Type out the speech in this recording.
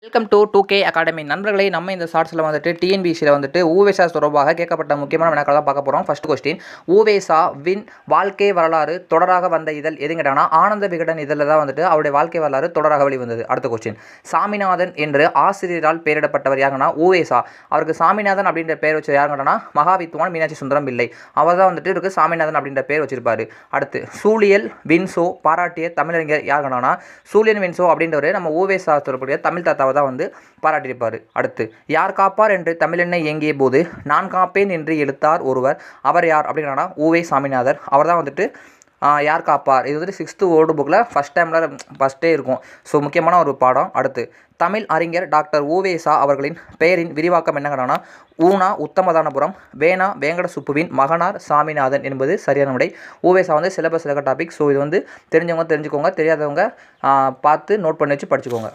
Welcome to 2K academy. நண்பர்களே, நம்ம இந்த ஷார்ட்ஸில் வந்துட்டு டிஎன்பிசியில் வந்துட்டு ஊவேசா தொடர்பாக கேட்கப்பட்ட முக்கியமான வினாக்கள் தான் பார்க்க போகிறோம். ஃபர்ஸ்ட் கொஸ்டின், ஊவேசா வின் வாழ்க்கை வரலாறு தொடராக வந்த இதழ் எதுன்னு கேட்டாங்கன்னா ஆனந்த விகடன் இதழில் தான் வந்துட்டு அவருடைய வாழ்க்கை வரலாறு தொடராக வெளிவந்தது. அடுத்த கொஸ்டின், சாமிநாதன் என்று ஆசிரியரால் பெயரிடப்பட்டவர் யாருன்னா ஊவேசா. அவருக்கு சாமிநாதன் அப்படின்ற பெயர் வச்சு யாருன்னு கேட்டாங்கன்னா மகாவித்வான் மீனாட்சி சுந்தரம் பிள்ளை. அவர் தான் வந்துட்டு இவருக்கு சாமிநாதன் அப்படின்ற பெயர் வச்சிருப்பாரு. அடுத்து, சூழியல் வின்சோ பாராட்டிய தமிழறிஞர் யாருன்னா சூழியன் வின்சோ அப்படின்றவர் நம்ம ஊவேசா சொல்லக்கூடிய தமிழ் தாத்தாவை தான் வந்து பாராட்டியிருப்பார். அடுத்து, யார் காப்பார் என்று தமிழெண்ணை இயங்கிய போது நான் காப்பேன் என்று எழுத்தார் ஒருவர், அவர் யார் அப்படின்னா ஊவே சாமிநாதர். அவர் தான் வந்துட்டு யார் காப்பார். இது வந்துட்டு 6th வேர்ல்டு புக்கில் ஃபஸ்ட்டே இருக்கும். ஸோ முக்கியமான ஒரு பாடம். அடுத்து, தமிழ் அறிஞர் டாக்டர் ஊவேசா அவர்களின் பெயரின் விரிவாக்கம் என்னங்கன்னா ஊனா உத்தமதானபுரம், வேணா வேங்கட சுப்புவின் மகனார் சாமிநாதன் என்பது சரியான விடை. ஊவேசா வந்து சிலபஸ் டாபிக். ஸோ இது வந்து தெரிஞ்சவங்க தெரிஞ்சுக்கோங்க, தெரியாதவங்க பார்த்து நோட் பண்ணி வச்சு படிச்சுக்கோங்க.